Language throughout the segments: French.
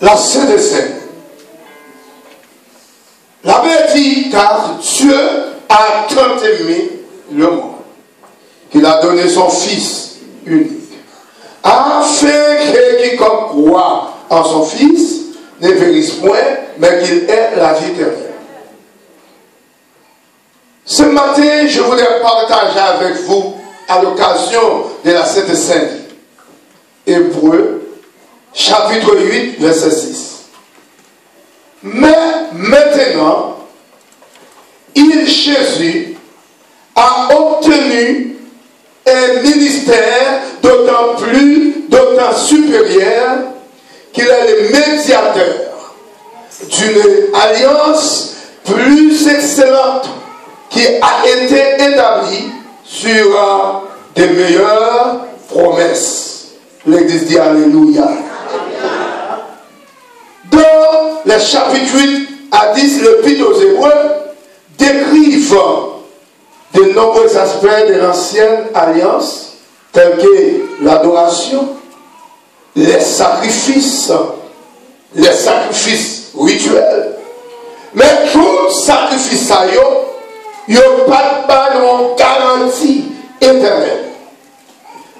la Sainte Seine. La Bible dit, car Dieu a tant aimé le monde, qu'il a donné son Fils unique, afin que quiconque croit en son Fils ne périsse point, mais qu'il ait la vie éternelle. Ce matin, je voudrais partager avec vous, à l'occasion de la Sainte Seine, Hébreux, chapitre 8, verset 6. Mais maintenant, Jésus a obtenu un ministère d'autant supérieur qu'il est le médiateur d'une alliance plus excellente qui a été établie sur de meilleures promesses. L'Église dit Alléluia. Dans le chapitre 8 à 10, l'Épître aux Hébreux décrivent de nombreux aspects de l'ancienne alliance, tels que l'adoration, les sacrifices rituels. Mais tout sacrifice, il n'y a pas de garantie éternelle.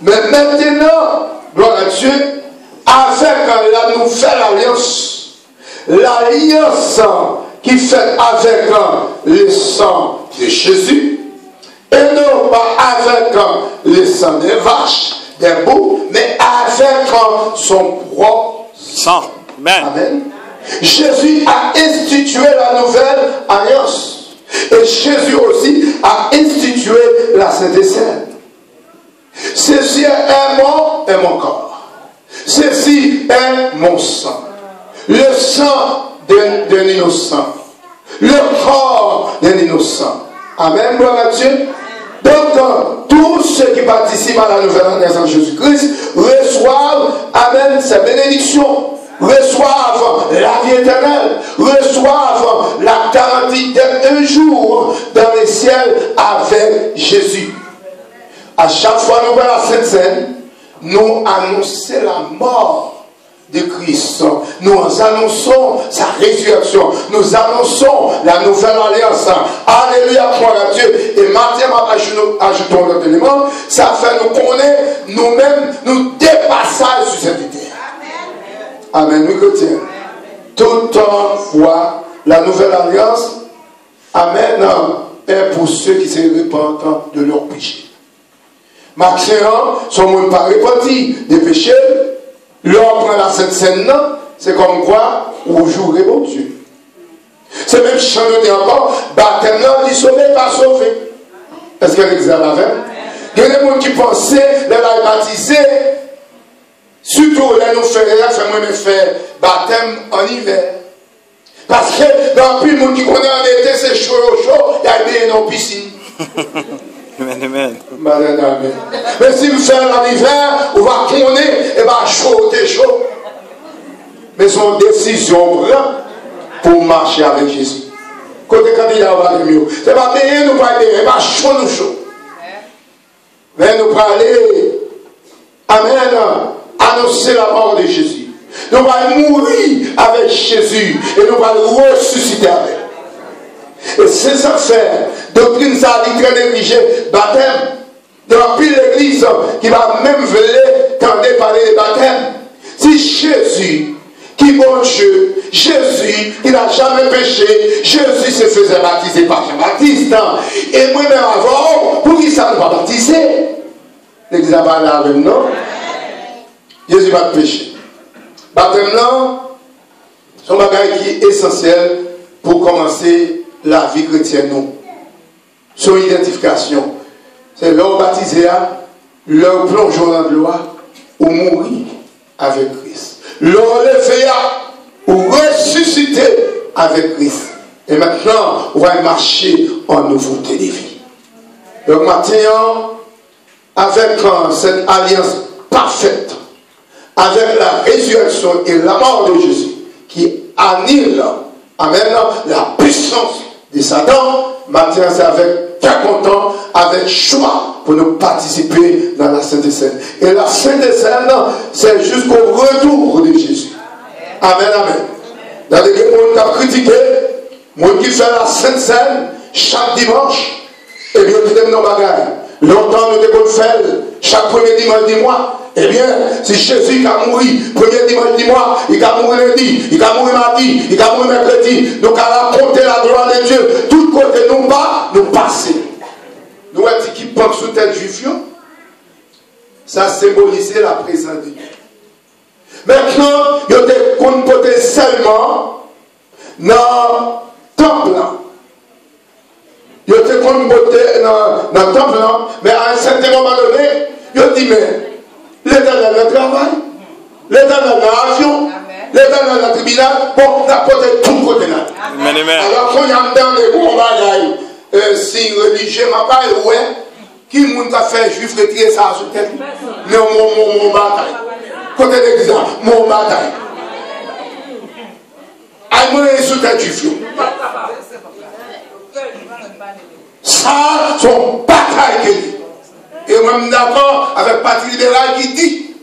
Mais maintenant, gloire à Dieu, avec la nouvelle alliance, l'alliance qui fait avec le sang de Jésus, et non pas avec le sang des vaches, des boucs, mais avec son propre sang. Amen. Amen. Jésus a institué la nouvelle alliance. Et Jésus aussi a institué la Sainte Seine. Ceci est mon corps. Ceci est mon sang. Le sang d'un innocent. Le corps d'un innocent. Amen, gloire à Dieu. Donc, tous ceux qui participent à la nouvelle alliance en Jésus-Christ reçoivent, amen, sa bénédiction, reçoivent la vie éternelle, reçoivent la garantie d'un jour dans les ciels avec Jésus. À chaque fois que nous voyons la Sainte Seine, nous annonçons la mort de Christ. Nous annonçons sa résurrection. Nous annonçons la nouvelle alliance. Alléluia, gloire à Dieu. Et maintenant, ajoutons notre élément. Ça fait nous connaître nous-mêmes, nous dépassage sur cette idée. Amen. Nous chrétiens. Toutefois, la nouvelle alliance, amen, est pour ceux qui se repentent de leurs péchés. Maintenant, son monde pas repenti des péchés. L'homme prend la Sainte Seine, c'est comme quoi on jouerait bon Dieu. C'est même chanter encore, baptême, il sauvé, pas sauvé. Est-ce que l'Église a la veille? Il y a des gens qui pensaient, les baptisés, surtout les nous faire baptême en hiver. Parce que dans plus de monde qui connaît en été, c'est chaud, il y a bien dans la piscine. Amen, amen. Mais si vous faites en hiver, on va connaître, et va chaud, c'est chaud. Mais son décision pour marcher avec Jésus. Côté candidat, on va aller mieux. C'est pas bien, nous pas aller, il va chaud, nous chaud. Mais nous pas aller, amen, annoncer la mort de Jésus. Nous allons mourir avec Jésus et nous allons ressusciter avec. Et ces affaires, doctrine ça a très négligé, baptême, dans pile l'église qui va même veiller tendre parler de baptême. Si Jésus, qui bon Dieu, Jésus, qui n'a jamais péché, Jésus se faisait baptiser par Jean-Baptiste. Et moi-même avant, pour qui ça ne va pas baptiser? L'église a parlé avec nous, non? Jésus va pécher. Baptême, non, c'est un bagage qui est essentiel pour commencer la vie chrétienne, non. Son identification. C'est leur baptisé, leur plongeon dans la gloire, ou mourir avec Christ. Leur lever ou ressusciter avec Christ. Et maintenant, on va marcher en nouveauté de vie. Donc maintenant, avec cette alliance parfaite, avec la résurrection et la mort de Jésus, qui annule, amen, la puissance de Satan, maintenant c'est avec très content, avec choix pour nous participer dans la Sainte Seine. Et la Sainte Seine, c'est jusqu'au retour de Jésus. Amen, amen. Il y a des gens qui ont critiqué, les gens qui font la Sainte Seine chaque dimanche, et bien, ils ont des bagages. Longtemps, nous devons faire chaque premier dimanche du mois. Eh bien, si Jésus a mouru, premier dimanche du mois, il a mouru lundi, il a mouru mardi, il a mouru mercredi. Donc, à raconter la gloire de Dieu, tout côté nous bas, nous passer. Nous, qui pensent sous tête juif, ça symbolisait la présence de Dieu. Maintenant, il y a des côtés seulement dans le temple. Il y a des côtés dans le temple, mais à un certain moment donné, il dit, mais l'Éternel dans le travail, l'Éternel dans l'avion, l'Éternel dans le tribunal, bon, on a posé tout côté là. Alors, quand il y a dans les bons bagailles, si religieux, ma part, ouais, qui moun ta fait juif retirer ça sur tête, mais mon bataille. Côté l'église, mon bataille. Aïe, moi, sous tête juif. Ça, son bataille qu'il dit. Et moi, je suis d'accord avec le Parti libéral qui dit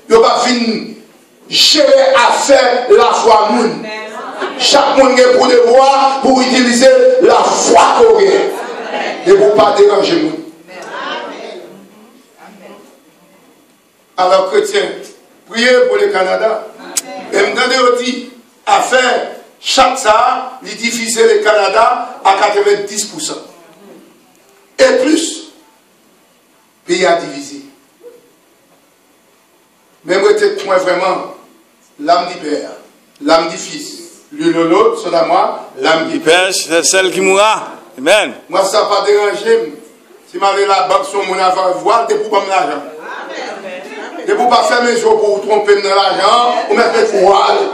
il n'y a pas fini gérer à faire la foi moun. Chaque monde a pour devoir pour utiliser la foi qu'on a. Et pour ne pas déranger moun. Alors, chrétiens, priez pour le Canada. Et je me dis à faire chaque ça, il diffuser le Canada à 90%. Et plus, pays à diviser. Mais moi, je moi vraiment l'âme du Père, l'âme du Fils, l'une ou l'autre, c'est à moi, l'âme du Père. C'est celle qui mourra. Amen. Moi, ça n'a pas dérangé. Si je la banque sur mon avant voile, c'est pour pas me l'argent. C'est pour pas faire mes jours pour vous tromper dans l'argent, ou mettre les voiles.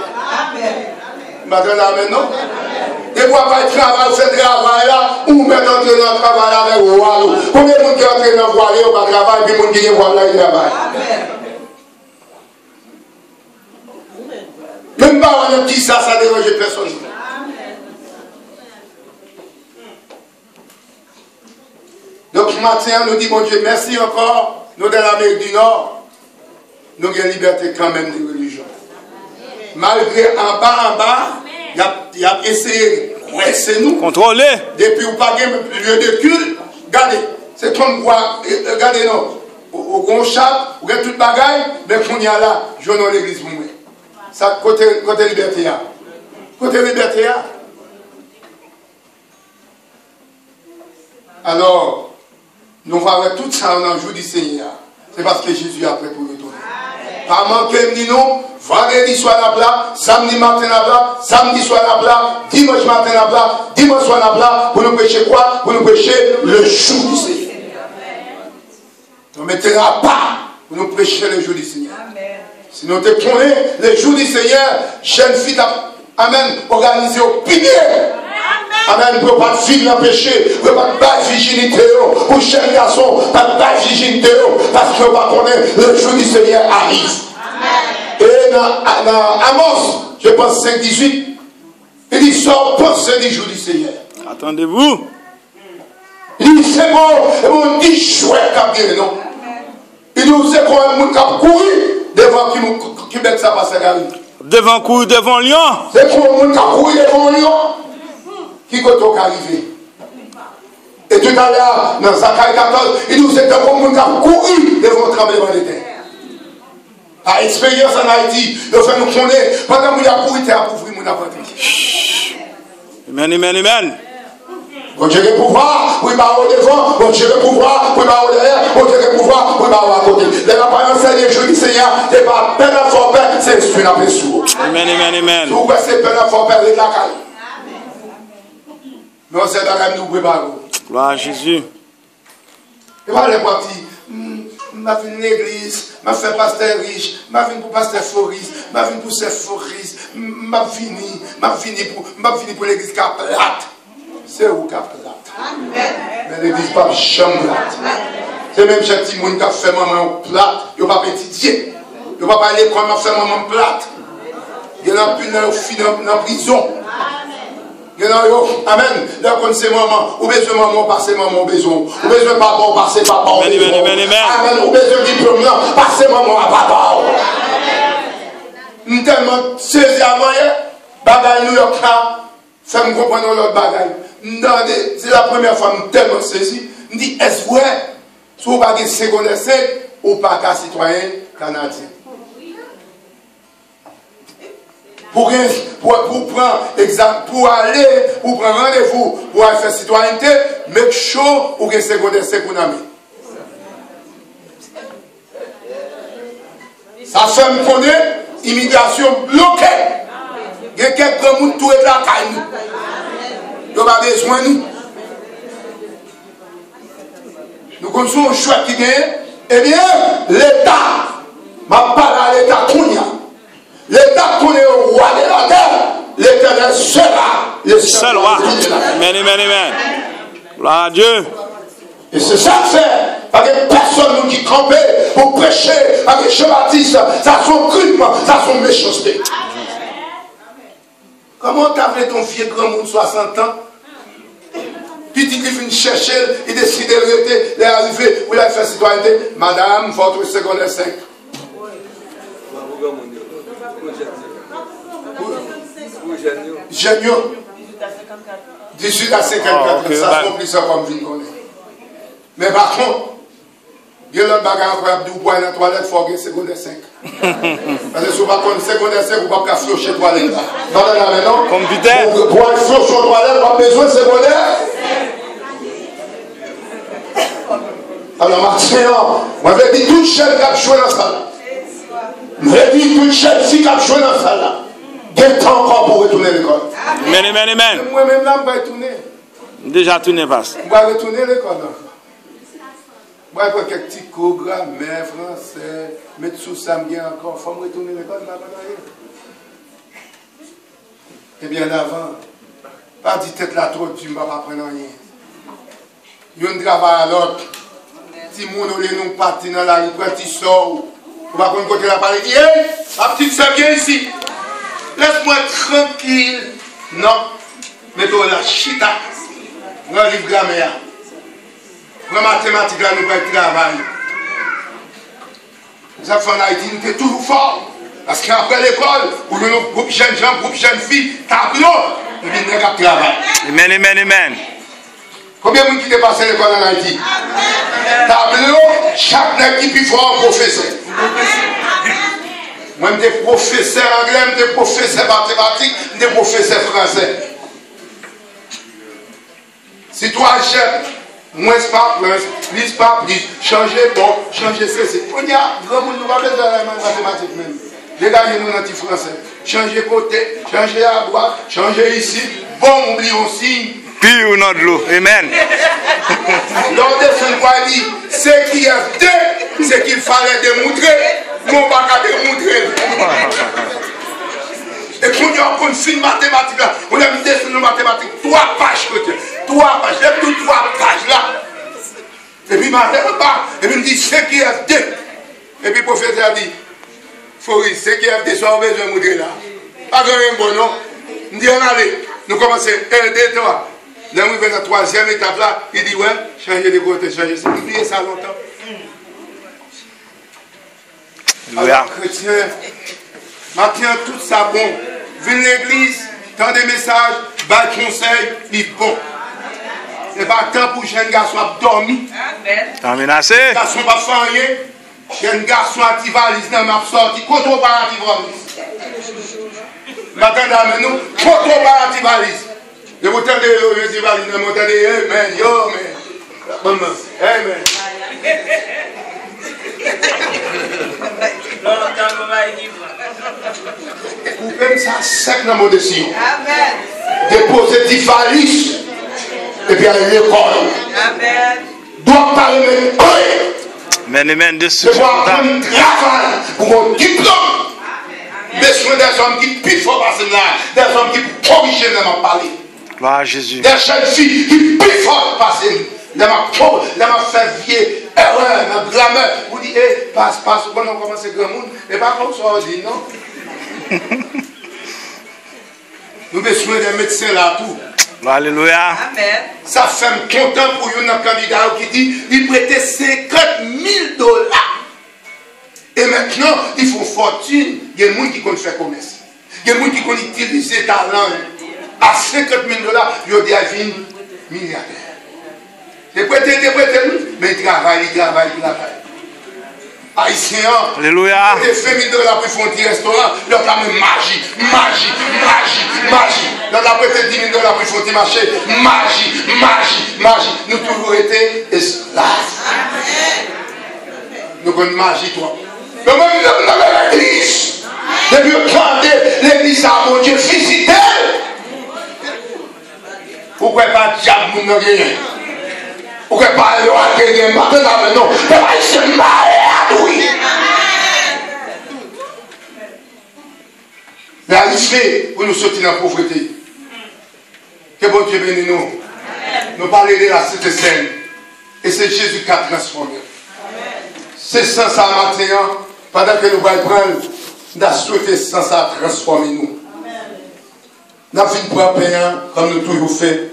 Maintenant, non? Et pour avoir travail, faire travail là, ou mettre entrer dans le travail avec voile. Combien de monde qui entre dans le voile, ou pas travail, puis monde qui est voile là, il travaille. Même pas on a dit ça, ça dérange personne. Donc, ce matin, nous disons, bon Dieu, merci encore. Nous, dans l'Amérique du Nord, nous avons une liberté quand même de religion. Malgré en bas, il a essayé de presser nous. Contrôler. Depuis où pas de lieu de culte, regardez, c'est comme quoi, regardez, non, au grand chat, vous avez toute bagaille, mais qu'on y a là, je dans l'église pour moi. Ça, côté liberté. Côté liberté. Alors, nous verrons tout ça dans le jour du Seigneur. C'est parce que Jésus a prêt pour retourner. Pas manquer, dit non, vendredi soir à la plat, samedi matin à la plat, samedi soir à la plat, dimanche matin à la plat, dimanche soir à la plat, pour nous prêcher quoi? Pour nous prêcher le jour du Seigneur. Nous mettons à part pour nous prêcher le jour du Seigneur. Si nous te connaissons le jour du Seigneur, jeune fille, amen, organisée au pilier. Amen, pour ne pas vivre dans le péché, pour ne pas battre virginité, pour jeune garçon, pas battre virginité, parce que pas connaître le jour du Seigneur arrive. Et dans Amos, je pense 5-18, il dit, sort penser du jour du Seigneur. Attendez-vous. Il dit, c'est bon, et on dit chouette comme dire non. Il dit, c'est quoi un monde qui a couru devant qui met ça passe à Gary. Devant courir, devant lion. C'est quoi un monde qui a couru devant lion qui est arrivé. Et tout à l'heure, dans Zacharie 14, il dit, c'est un monde qui a couru devant le tremblement de terre. Par expérience en Haïti, il fait nous connaître, pendant que nous avons couru, il a ouvert mon apprenti. Amen, amen, amen. Bon Dieu le pouvoir, oui, pas au devant, bon Dieu le pouvoir, oui, pas au derrière, bon Dieu le pouvoir, oui, pas à côté. Les apparences des jours du Seigneur, c'est pas peine à fort père, c'est esprit à sourd. Amen, amen, amen. Si vous c'est peine à fort père, c'est la caille. Non, c'est la caille, nous préparons. Gloire à Jésus. Et voilà les partis. Ma vie une église, ma fait pasteur riche, ma vie pour pasteur Floris, ma vie pour chef Floris, ma vie pour l'église plate. C'est où qui a plate. Mais l'église pas jamais plate. C'est même chaque petit monde qui a fait maman plate, il n'a pas étudié. Il n'a pas aller comme il a fait maman plate. Il y a plus dans prison. Amen. Là, quand c'est maman, ou besoin maman, passer maman, besoin. Ou besoin papa, passer papa. Amen. Ou besoin diplôme, passer maman à papa. Nous sommes tellement saisi avant hier, bagaille New York là, fait me comprendre l'autre bagaille. C'est la première fois que je suis tellement saisi. Je dis, est-ce vrai, si vous n'avez pas de secondaire 5, ou pas qu'un citoyen canadien? Pour prendre exemple, pour aller, pour prendre rendez-vous, pour aller faire citoyenneté, make sure ou que secondaire 5 ou n'ami. Ça fait me connaître, immigration bloquée. Il y a quelques gens qui tout est là, il n'y a pas besoin de nous. Nous connaissons un choix qui gagne. Eh bien, l'État, ma parole à l'État Kounia. L'État connaît au roi de la terre. L'Éternel sera le seul roi. Amen, amen, amen. Gloire à Dieu. Et c'est ça que c'est. Parce que personne qui campait pour prêcher avec Jean-Baptiste, ça son crime, ça son méchanceté. Comment t'as fait ton vieux grand monde 60 ans? Puis il vient chercher, il décide de rester, d'arriver, où il a fait citoyenneté. Madame, votre secondaire 5. Géniaux. 18 à 54. Ça se ça comme je connais. Mais par contre, il y a un bagage incroyable d'où boire dans la toilette, il faut avoir secondaire 5. Parce que si vous ne avez pas secondaire 5, vous ne pouvez pas flusher la toilette. Non, computer. Pour aller flusher la toilette, vous avez besoin de secondaire. Alors, Martin, moi, je dis toute chaîne qui a joué dans ça. Je dis toute chaîne qui a joué dans ça. Il y a temps encore pour retourner à l'école. Amen, amen, amen. Moi-même, là, je vais retourner. Déjà tourné, passe. Je vais retourner à l'école. Je vais prendre quelques petits cours, grammaire, français, mettre sous ça bien encore. Il faut me retourner à l'école. Et bien avant, pas dit tête là trop, tu ne vas pas apprendre rien. Il y a un travail à l'autre. Si mon olé nous partit dans la rue, quand il sort, on va prendre côté la parler. Hey, la petite sœur vient ici. Laisse-moi tranquille. Non. Mettons la chita. Prends le livre grammaire. Prends mathématiques là, nous allons travailler. Ça fait en Haïti, nous sommes toujours forts. Parce qu'après l'école, où nous avons groupe jeunes gens, groupe jeunes filles, tableau, nous venons travailler. Amen, amen, amen. Combien de gens qui dépassent l'école en Haïti? Tableau, chaque nègre qui peut voir un professeur. Moi, je suis professeur anglais, je suis professeur mathématique, je suis professeur français. Si toi achètes, moins pas plus, plus pas plus, changer bon, changer ceci. On y a grand monde, nous va mettre dans la mathématique même. Dégagez nous dans le français. Changer côté, changer à droite, changer ici. Bon, oublions signe. Puis ou non de l'eau. Amen. L'ordre de quoi dit, ce qui est deux, c'est qu'il fallait démontrer, non pas qu'à démontrer. Et quand on a un film mathématique là, on a mis des films mathématiques, 3 pages côté, 3 pages, j'ai plus 3 pages là. Et puis et puis il me dit, ce qui est deux. Et puis le professeur dit, Faurice, ce qui est deux, soit besoin de montrer là. Pas grand bon non. Il dit, allez, nous commençons 1, 2, 3. Là, on est dans la 3e étape là, il dit, ouais, changer de côté, changer ça. Oubliez ça longtemps. Alors, chrétien, maintenant tout ça bon. Viens l'église, tant des messages, bas conseil, il bon. C'est pas temps pour jeune garçon à dormir. Amen. Assez. Garçon pas faire rien. Jeune garçon à valise dans ma sortie. Quand on va à valise. Maintenant, nous, quand on va à valise. Je vous tendez le valise, je vous tendez, amen, yo, amen. Amen. Coupez ça sec dans mon décision. Déposez des valises. Et puis aller à l'école. Amen. Doit pas remettre rien. Amen, amen. De ce doit prendre un travail pour mon diplôme. Besoin des hommes qui puissent passer là. Des hommes qui corrigent dans ma parler. Gloire à Jésus. Des jeunes filles qui puissent passer dans ma faire vieille erreur, dans ma grammaire. Vous dites, eh, passe, quand on commence à grand monde, et pas comme ça, on dit non. Nous avons besoin des médecins là, tout. Alléluia. Amen. Ça fait content pour un candidat qui dit il prêtait $50 000. Et Et maintenant, ils font fortune. Il y a des gens qui connaissent faire commerce. Il y a des gens qui connaissent utiliser talent. À 50 000 $, ils ont des milliardaires. Ils prêtent, mais ils travaillent. Haïtiens, Alléluia. ils font 1 000 $ pour faire un petit restaurant. Ils ont magie. Ils ont prêté 10 000 $ pour faire un petit marché. Magie. Nous avons toujours été esclaves. Nous avons une magie, toi. Mais même dans l'église, depuis que l'église a mon Dieu visité, pourquoi pas diable nous rien? Pourquoi pas le roi qui est maintenant? Non, il se marie, oui. Mais arrivé pour nous sortir dans la pauvreté. Que bon Dieu bénisse nous. Nous parlons de la Sainte Seine. Et c'est Jésus qui a transformé. C'est sans ça matin, pendant que nous allons prendre, nous avons souhaité sans ça transformer nous. Nous avons fait une paix comme nous toujours fait.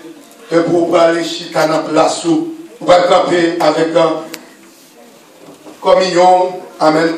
Et pour aller chita dans la place où nous allons camper avec un communion. Amen.